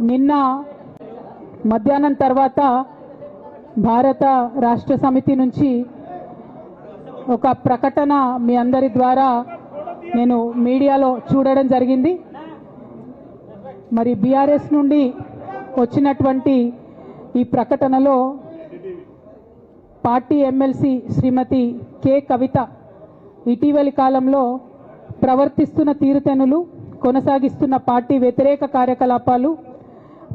నిన్న మధ్యాహ్నం తర్వాత భారత రాష్ట్ర సమితి నుంచి ఒక ప్రకటన మీ అందరి ద్వారా నేను మీడియాలో చూడడం జరిగింది. మరి బీఆర్ఎస్ నుండి వచ్చినటువంటి ఈ ప్రకటనలో పార్టీ ఎమ్మెల్సీ శ్రీమతి కె కవిత ఇటీవలి కాలంలో ప్రవర్తిస్తున్న తీరుతెన్నులు, కొనసాగిస్తున్న పార్టీ వ్యతిరేక కార్యకలాపాలు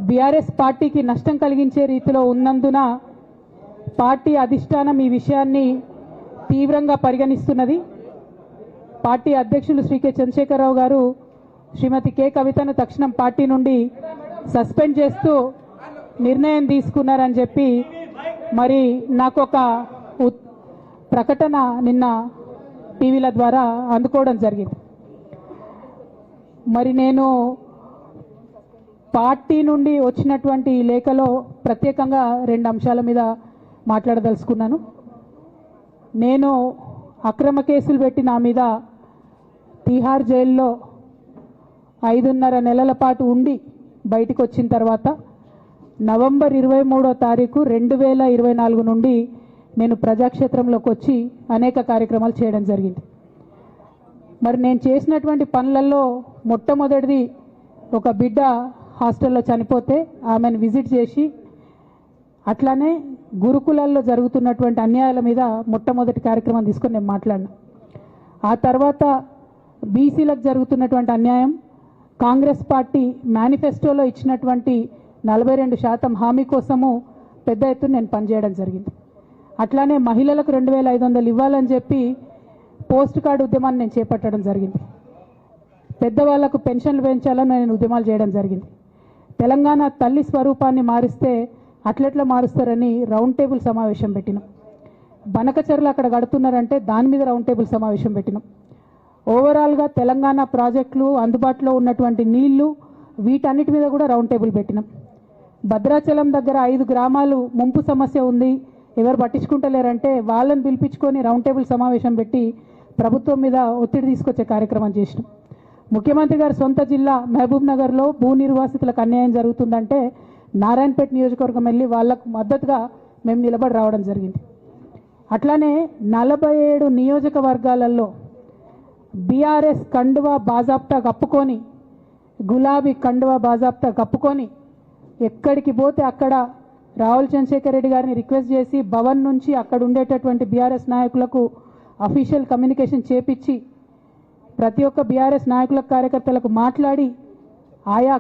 బీఆర్ఎస్ పార్టీకి నష్టం కలిగించే రీతిలో ఉన్నందున పార్టీ అధిష్టానం ఈ విషయాన్ని తీవ్రంగా పరిగణిస్తున్నది. పార్టీ అధ్యక్షులు శ్రీ కె చంద్రశేఖరరావు గారు శ్రీమతి కె కవితను తక్షణం పార్టీ నుండి సస్పెండ్ చేస్తూ నిర్ణయం తీసుకున్నారని చెప్పి మరి నాకు ఒక ప్రకటన నిన్న టీవీల ద్వారా అందుకోవడం జరిగింది. మరి నేను పార్టీ నుండి వచ్చినటువంటి ఈ లేఖలో ప్రత్యేకంగా 2 అంశాల మీద మాట్లాడదలుచుకున్నాను. నేను అక్రమ కేసులు పెట్టి నా మీద తిహార్ జైల్లో 5.5 నెలల పాటు ఉండి బయటికి వచ్చిన తర్వాత నవంబర్ 23వ తారీఖు 2024 నుండి నేను ప్రజాక్షేత్రంలోకి వచ్చి అనేక కార్యక్రమాలు చేయడం జరిగింది. మరి నేను చేసినటువంటి పనులలో మొట్టమొదటిది ఒక బిడ్డ హాస్టల్లో చనిపోతే ఆమెను విజిట్ చేసి, అట్లానే గురుకులాల్లో జరుగుతున్నటువంటి అన్యాయాల మీద మొట్టమొదటి కార్యక్రమం తీసుకొని నేను మాట్లాడినా. ఆ తర్వాత బీసీలకు జరుగుతున్నటువంటి అన్యాయం, కాంగ్రెస్ పార్టీ మేనిఫెస్టోలో ఇచ్చినటువంటి 42% హామీ కోసము పెద్ద ఎత్తున నేను పనిచేయడం జరిగింది. అట్లానే మహిళలకు 2500 ఇవ్వాలని చెప్పి పోస్ట్ కార్డు ఉద్యమాన్ని నేను చేపట్టడం జరిగింది. పెద్దవాళ్లకు పెన్షన్లు పెంచాలని నేను ఉద్యమాలు చేయడం జరిగింది. తెలంగాణ తల్లి స్వరూపాన్ని మారిస్తే అట్లెట్లా మారుస్తారని రౌండ్ టేబుల్ సమావేశం పెట్టినాం. బనకచర్లు అక్కడ కడుతున్నారంటే దాని మీద రౌండ్ టేబుల్ సమావేశం పెట్టినాం. ఓవరాల్గా తెలంగాణ ప్రాజెక్టులు, అందుబాటులో ఉన్నటువంటి నీళ్లు, వీటన్నిటి మీద కూడా రౌండ్ టేబుల్ పెట్టినాం. భద్రాచలం దగ్గర 5 గ్రామాలు ముంపు సమస్య ఉంది, ఎవరు పట్టించుకుంటలేరంటే వాళ్ళని పిలిపించుకొని రౌండ్ టేబుల్ సమావేశం పెట్టి ప్రభుత్వం మీద ఒత్తిడి తీసుకొచ్చే కార్యక్రమం చేసినాం. ముఖ్యమంత్రి గారి సొంత జిల్లా మహబూబ్ నగర్లో భూ నిర్వాసితులకు అన్యాయం జరుగుతుందంటే నారాయణపేట నియోజకవర్గం వెళ్ళి వాళ్లకు మద్దతుగా మేము నిలబడి రావడం జరిగింది. అట్లానే 47 నియోజకవర్గాలలో బీఆర్ఎస్ కండువా బాజాప్తా కప్పుకొని, గులాబీ కండువా బాజాప్తా కప్పుకొని ఎక్కడికి పోతే అక్కడ రావుల చంద్రశేఖర్ రెడ్డి గారిని రిక్వెస్ట్ చేసి భవన్ నుంచి అక్కడ ఉండేటటువంటి బీఆర్ఎస్ నాయకులకు అఫీషియల్ కమ్యూనికేషన్ చేపించి ప్రతి ఒక్క బీఆర్ఎస్ నాయకులకు, కార్యకర్తలకు మాట్లాడి ఆయా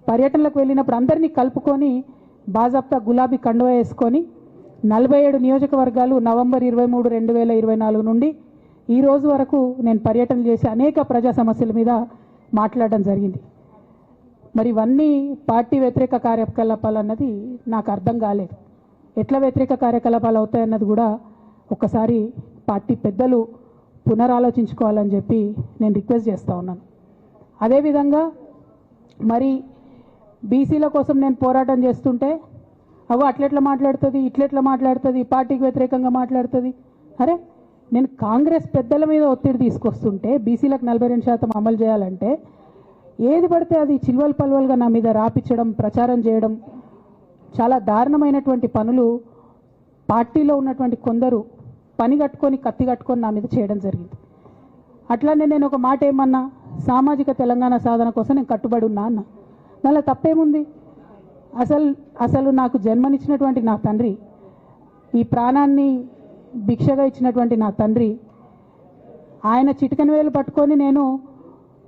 పర్యటనలకు వెళ్ళినప్పుడు అందరినీ కలుపుకొని బాజాప్తా గులాబీ కండువా వేసుకొని 47 నియోజకవర్గాలు నవంబర్ 23, 2024 నుండి ఈ రోజు వరకు నేను పర్యటన చేసి అనేక ప్రజా సమస్యల మీద మాట్లాడడం జరిగింది. మరి ఇవన్నీ పార్టీ వ్యతిరేక కార్యకలాపాలు అన్నది నాకు అర్థం కాలేదు. ఎట్లా వ్యతిరేక కార్యకలాపాలు అవుతాయన్నది కూడా ఒకసారి పార్టీ పెద్దలు పునరాలోచించుకోవాలని చెప్పి నేను రిక్వెస్ట్ చేస్తూ ఉన్నాను. అదేవిధంగా మరి బీసీల కోసం నేను పోరాటం చేస్తుంటే అట్లెట్లా మాట్లాడుతుంది, ఇట్లెట్లా మాట్లాడుతుంది, పార్టీకి వ్యతిరేకంగా మాట్లాడుతుంది. అరే, నేను కాంగ్రెస్ పెద్దల మీద ఒత్తిడి తీసుకొస్తుంటే బీసీలకు 42% అమలు చేయాలంటే ఏది పడితే అది చిల్వల్ పల్వల్గా నా మీద రాపించడం, ప్రచారం చేయడం, చాలా దారుణమైనటువంటి పనులు పార్టీలో ఉన్నటువంటి కొందరు పని కట్టుకొని, కత్తి కట్టుకొని నా మీద చేయడం జరిగింది. అట్లానే నేను ఒక మాట ఏమన్నా, సామాజిక తెలంగాణ సాధన కోసం నేను కట్టుబడి ఉన్నా అన్న. దానిలో తప్పేముంది? అసలు నాకు జన్మనిచ్చినటువంటి నా తండ్రి, ఈ ప్రాణాన్ని భిక్షగా ఇచ్చినటువంటి నా తండ్రి, ఆయన చిటికెన వేలు పట్టుకొని నేను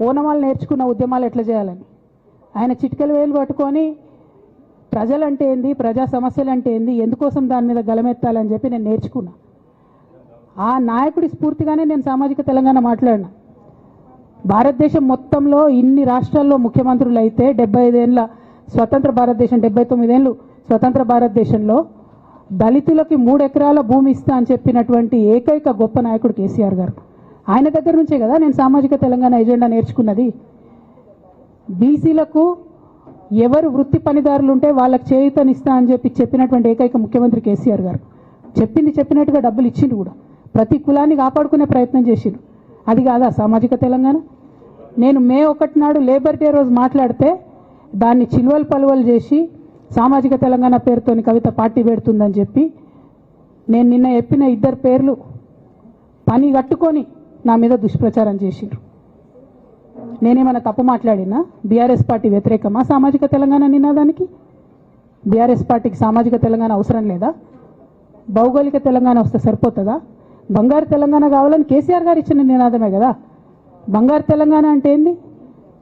ఓనమాలు నేర్చుకున్న ఉద్యమాలు ఎట్లా చేయాలని, ఆయన చిటికెల వేలు పట్టుకొని ప్రజలంటే ఏంది, ప్రజా సమస్యలు అంటే ఏంది, ఎందుకోసం దాని మీద గలమెత్తాలని చెప్పి నేను నేర్చుకున్నా. ఆ నాయకుడి స్ఫూర్తిగానే నేను సామాజిక తెలంగాణ మాట్లాడినా. భారతదేశం మొత్తంలో ఇన్ని రాష్ట్రాల్లో ముఖ్యమంత్రులు అయితే 75 ఏళ్ళ స్వతంత్ర భారతదేశం, 79 ఏళ్ళు స్వతంత్ర భారతదేశంలో దళితులకి 3 ఎకరాల భూమి ఇస్తా అని చెప్పినటువంటి ఏకైక గొప్ప నాయకుడు కేసీఆర్ గారు. ఆయన దగ్గర నుంచే కదా నేను సామాజిక తెలంగాణ ఎజెండా నేర్చుకున్నది. బీసీలకు ఎవరు వృత్తి పనిదారులు ఉంటే వాళ్ళకి చేయూతనిస్తా అని చెప్పినటువంటి ఏకైక ముఖ్యమంత్రి కేసీఆర్ గారు. చెప్పినట్టుగా డబ్బులు ఇచ్చిండు కూడా, ప్రతి కులాన్ని కాపాడుకునే ప్రయత్నం చేసిండు. అది కాదా సామాజిక తెలంగాణ? నేను మే 1 నాడు లేబర్ డే రోజు మాట్లాడితే దాన్ని చిలువలు పలువలు చేసి సామాజిక తెలంగాణ పేరుతోని కవిత పార్టీ పెడుతుందని చెప్పి నేను నిన్న చెప్పిన ఇద్దరు పేర్లు పని కట్టుకొని నా మీద దుష్ప్రచారం చేసిండ్రు. నేనేమైనా తప్పు మాట్లాడినా? బీఆర్ఎస్ పార్టీ వ్యతిరేకమా సామాజిక తెలంగాణ నినాదానికి? బీఆర్ఎస్ పార్టీకి సామాజిక తెలంగాణ అవసరం లేదా? భౌగోళిక తెలంగాణ వస్తే సరిపోతుందా? బంగారు తెలంగాణ కావాలని కేసీఆర్ గారు ఇచ్చిన నినాదమే కదా. బంగారు తెలంగాణ అంటే ఏంది?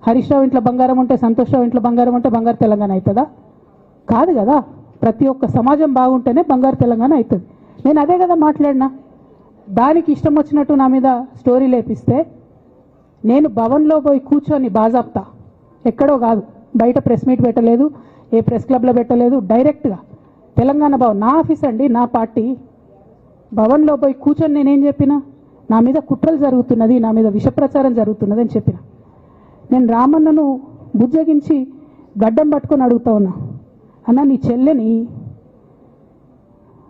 హరీష్ రావు ఇంట్లో బంగారం ఉంటే, సంతోష్ రావు ఇంట్లో బంగారం ఉంటే బంగారు తెలంగాణ అవుతుందా? కాదు కదా. ప్రతి ఒక్క సమాజం బాగుంటేనే బంగారు తెలంగాణ అవుతుంది. నేను అదే కదా మాట్లాడినా. దానికి ఇష్టం వచ్చినట్టు నా మీద స్టోరీ లేపిస్తే నేను భవన్లో పోయి కూర్చొని బాజాప్తా, ఎక్కడో కాదు, బయట ప్రెస్ మీట్ పెట్టలేదు, ఏ ప్రెస్ క్లబ్లో పెట్టలేదు, డైరెక్ట్గా తెలంగాణ భవన్ నా ఆఫీస్ అండి, నా పార్టీ భవన్లో పోయి కూర్చొని నేనేం చెప్పినా? నా మీద కుట్రలు జరుగుతున్నది, నా మీద విషప్రచారం జరుగుతున్నది అని చెప్పిన. నేను రామన్నను బుజ్జగించి గడ్డం పట్టుకొని అడుగుతా ఉన్నా, అన్న నీ చెల్లెని,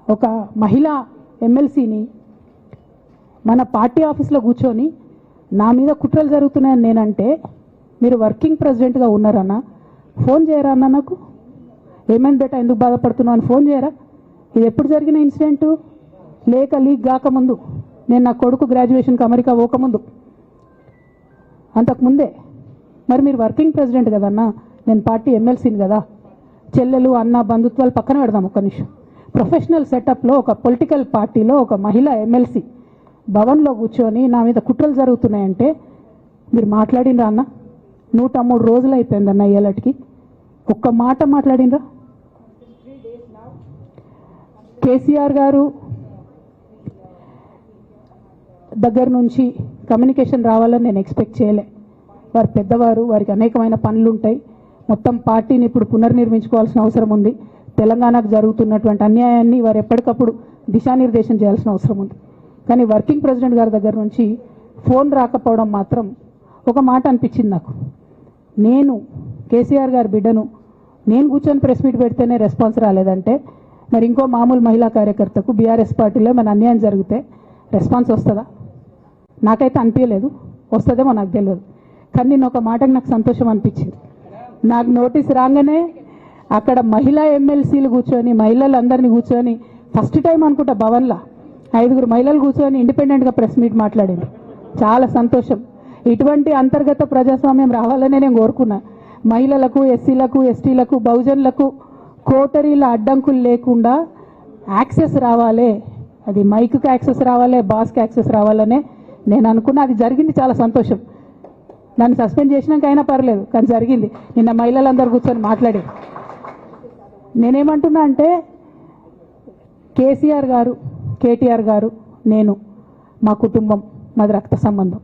ఒక మహిళా ఎమ్మెల్సీని మన పార్టీ ఆఫీస్లో కూర్చొని నా మీద కుట్రలు జరుగుతున్నాయని నేనంటే మీరు వర్కింగ్ ప్రెసిడెంట్గా ఉన్నారన్నా, ఫోన్ చేయరా అన్న నాకు? ఏమైంది బేటా, ఎందుకు బాధపడుతున్నావు అని ఫోన్ చేయరా? ఇది ఎప్పుడు జరిగిన ఇన్సిడెంటు? లేక లీక్ కాకముందు, నేను నా కొడుకు గ్రాడ్యుయేషన్కి అమెరికా పోకముందు, అంతకుముందే. మరి మీరు వర్కింగ్ ప్రెసిడెంట్ కదన్నా, నేను పార్టీ ఎమ్మెల్సీని కదా. చెల్లెలు అన్న బంధుత్వాలు పక్కన పెడదాం ఒక్క నిమిషం. ప్రొఫెషనల్ సెటప్లో ఒక పొలిటికల్ పార్టీలో ఒక మహిళా ఎమ్మెల్సీ భవన్లో కూర్చొని నా మీద కుట్రలు జరుగుతున్నాయంటే మీరు మాట్లాడినరా అన్న? 103 రోజులు అయిపోయిందన్న ఇయ్యాలటికి, ఒక్క మాట మాట్లాడినరా? కేసీఆర్ గారు దగ్గర నుంచి కమ్యూనికేషన్ రావాలని నేను ఎక్స్పెక్ట్ చేయలే. వారు పెద్దవారు, వారికి అనేకమైన పనులు ఉంటాయి. మొత్తం పార్టీని ఇప్పుడు పునర్నిర్మించుకోవాల్సిన అవసరం ఉంది. తెలంగాణకు జరుగుతున్నటువంటి అన్యాయాన్ని వారు ఎప్పటికప్పుడు దిశానిర్దేశం చేయాల్సిన అవసరం ఉంది. కానీ వర్కింగ్ ప్రెసిడెంట్ గారి దగ్గర నుంచి ఫోన్ రాకపోవడం మాత్రం ఒక మాట అనిపించింది నాకు. నేను కేసీఆర్ గారి బిడ్డను, నేను కూర్చొని ప్రెస్ మీట్ పెడితేనే రెస్పాన్స్ రాలేదంటే మరి ఇంకో మామూలు మహిళా కార్యకర్తకు బీఆర్ఎస్ పార్టీలో మన అన్యాయం జరిగితే రెస్పాన్స్ వస్తుందా? నాకైతే అనిపించలేదు. వస్తుందేమో నాకు తెలియదు. కానీ నేను ఒక మాటకు నాకు సంతోషం అనిపించింది. నాకు నోటీస్ రాగానే అక్కడ మహిళా ఎమ్మెల్సీలు కూర్చొని, మహిళలందరినీ కూర్చొని, ఫస్ట్ టైం అనుకుంటా భవన్లో 5 మహిళలు కూర్చొని ఇండిపెండెంట్గా ప్రెస్ మీట్ మాట్లాడింది. చాలా సంతోషం. ఇటువంటి అంతర్గత ప్రజాస్వామ్యం రావాలనే నేను కోరుకున్నా. మహిళలకు, ఎస్సీలకు, ఎస్టీలకు, బహుజనులకు కోటరీల అడ్డంకులు లేకుండా యాక్సెస్ రావాలి. అది మైక్కి యాక్సెస్ రావాలి, బాస్కి యాక్సెస్ రావాలనే నేను అనుకున్నా. అది జరిగింది, చాలా సంతోషం. నన్ను సస్పెండ్ చేసినాక అయినా పర్లేదు, కానీ జరిగింది. నిన్న మహిళలందరూ కూర్చొని మాట్లాడి నేనేమంటున్నా అంటే, కేసీఆర్ గారు, కేటీఆర్ గారు, నేను, మా కుటుంబం, మాది రక్త సంబంధం.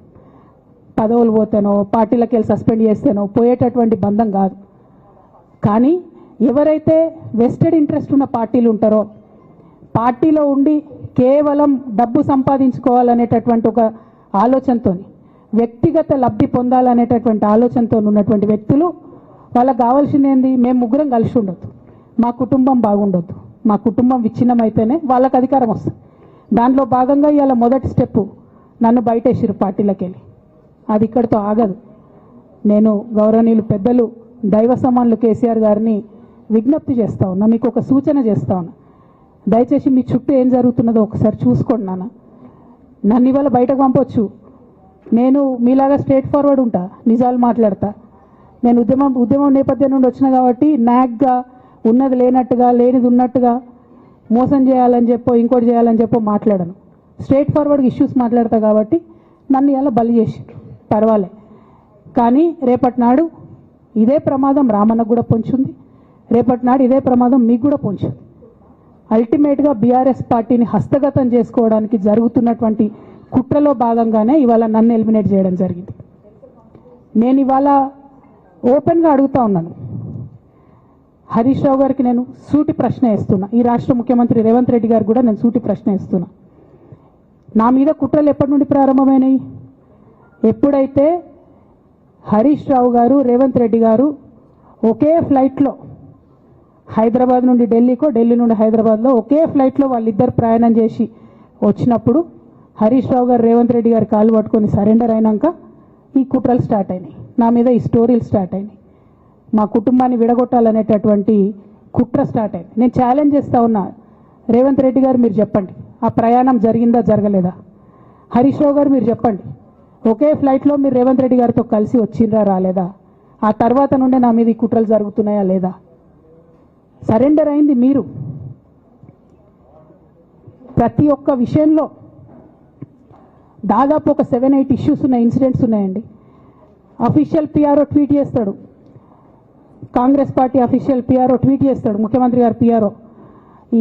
పదవులు పోతేనో, పార్టీలకు వెళ్ళి సస్పెండ్ చేస్తేనో పోయేటటువంటి బంధం కాదు. కానీ ఎవరైతే వెస్టెడ్ ఇంట్రెస్ట్ ఉన్న పార్టీలు ఉంటారో, పార్టీలో ఉండి కేవలం డబ్బు సంపాదించుకోవాలనేటటువంటి ఒక ఆలోచనతో, వ్యక్తిగత లబ్ధి పొందాలనేటటువంటి ఆలోచనతో ఉన్నటువంటి వ్యక్తులు, వాళ్ళకి కావాల్సింది ఏంది? మేము ముగ్గురం కలిసి ఉండొద్దు, మా కుటుంబం బాగుండొద్దు, మా కుటుంబం విచ్ఛిన్నమైతేనే వాళ్ళకి అధికారం వస్తుంది. దాంట్లో భాగంగా ఇవాళ మొదటి స్టెప్పు నన్ను బయటేసిరు పార్టీలోకి వెళ్ళి. అది ఇక్కడితో ఆగదు. నేను గౌరవనీయులు పెద్దలు దైవ సమానులు కేసీఆర్ గారిని విజ్ఞప్తి చేస్తా ఉన్నా, మీకు ఒక సూచన చేస్తా ఉన్నా. దయచేసి మీ చుట్టూ ఏం జరుగుతున్నదో ఒకసారి చూసుకోండి నాన్న. నన్ను ఇవాళ బయటకు పంపొచ్చు, నేను మీలాగా స్ట్రేట్ ఫార్వర్డ్ ఉంటా, నిజాలు మాట్లాడతా. నేను ఉద్యమం నేపథ్యం నుండి వచ్చిన కాబట్టి నాగ్గా, ఉన్నది లేనట్టుగా, లేనిది ఉన్నట్టుగా, మోసం చేయాలని చెప్పో ఇంకోటి చేయాలని చెప్పో మాట్లాడను. స్ట్రేట్ ఫార్వర్డ్గా ఇష్యూస్ మాట్లాడతా కాబట్టి నన్ను ఇలా బలి చేసిండ్రు, పర్వాలే. కానీ రేపటి నాడు ఇదే ప్రమాదం రామన్నకు కూడా పొంచుంది, రేపటి నాడు ఇదే ప్రమాదం మీకు కూడా పొంచుంది. అల్టిమేట్గా బీఆర్ఎస్ పార్టీని హస్తగతం చేసుకోవడానికి జరుగుతున్నటువంటి కుట్రలో భాగంగానే ఇవాళ నన్ను ఎలిమినేట్ చేయడం జరిగింది. నేను ఇవాళ ఓపెన్గా అడుగుతా ఉన్నాను, హరీష్ రావు గారికి నేను సూటి ప్రశ్న వేస్తున్నా, ఈ రాష్ట్ర ముఖ్యమంత్రి రేవంత్ రెడ్డి గారికి కూడా నేను సూటి ప్రశ్న వేస్తున్నా. నా మీద కుట్రలు ఎప్పటి నుండి ప్రారంభమైనాయి? ఎప్పుడైతే హరీష్ రావు గారు, రేవంత్ రెడ్డి గారు ఒకే ఫ్లైట్లో హైదరాబాద్ నుండి ఢిల్లీకో, ఢిల్లీ నుండి హైదరాబాద్లో ఒకే ఫ్లైట్లో వాళ్ళిద్దరు ప్రయాణం చేసి వచ్చినప్పుడు హరీష్ రావు గారు రేవంత్ రెడ్డి గారు కాలు పట్టుకొని సరెండర్ అయినాక ఈ కుట్రలు స్టార్ట్ అయినాయి, నా మీద ఈ స్టోరీలు స్టార్ట్ అయినాయి. మా కుటుంబాన్ని విడగొట్టాలనేటటువంటి కుట్ర స్టార్ట్ అయింది. నేను ఛాలెంజ్ చేస్తా ఉన్నా, రేవంత్ రెడ్డి గారు మీరు చెప్పండి, ఆ ప్రయాణం జరిగిందా జరగలేదా? హరీష్ రావు గారు మీరు చెప్పండి, ఒకే ఫ్లైట్లో మీరు రేవంత్ రెడ్డి గారితో కలిసి వచ్చిండ్రా రాలేదా? ఆ తర్వాత నుండే నా మీద ఈ కుట్రలు జరుగుతున్నాయా లేదా? సరెండర్ అయింది మీరు. ప్రతి ఒక్క విషయంలో దాదాపు ఒక 7-8 ఇష్యూస్ ఉన్నాయి, ఇన్సిడెంట్స్ ఉన్నాయండి. అఫీషియల్ పిఆర్ఓ ట్వీట్ చేస్తాడు, Congress party official PRO tweet చేస్తాడు, ముఖ్యమంత్రి గారు పిఆర్ఓ,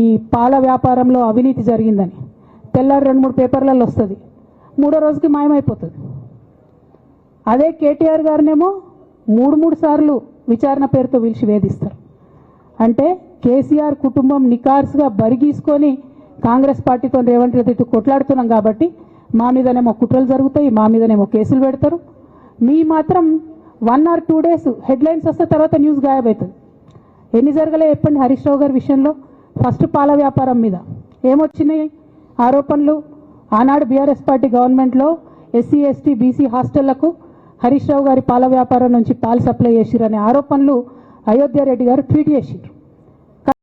ఈ పాల వ్యాపారంలో అవినీతి జరిగిందని. తెల్లారి 2-3 పేపర్లలో వస్తుంది, 3వ రోజుకి మాయమైపోతుంది. అదే కేటీఆర్ గారినేమో 3 సార్లు విచారణ పేరుతో పిలిచి వేధిస్తారు. అంటే కేసీఆర్ కుటుంబం నికార్స్గా బరిగీసుకొని కాంగ్రెస్ పార్టీతో రేవంత్ రెడ్డితో కొట్లాడుతున్నాం కాబట్టి మా మీదనేమో కుట్రలు జరుగుతాయి, మా మీదనేమో కేసులు పెడతారు. మీ మాత్రం 1 or 2 days హెడ్లైన్స్ వస్తే తర్వాత న్యూస్ గాయబవుతుంది. ఎన్ని జరగలే చెప్పండి హరీష్ రావు గారి విషయంలో? ఫస్ట్ పాల వ్యాపారం మీద ఏమొచ్చినాయి ఆరోపణలు? ఆనాడు బీఆర్ఎస్ పార్టీ గవర్నమెంట్లో SC ST BC హాస్టళ్లకు Harish Rao గారి పాల వ్యాపారం నుంచి పాలు సప్లై చేసిరనే ఆరోపణలు అయోధ్య రెడ్డి గారు ట్వీట్ చేసిరు.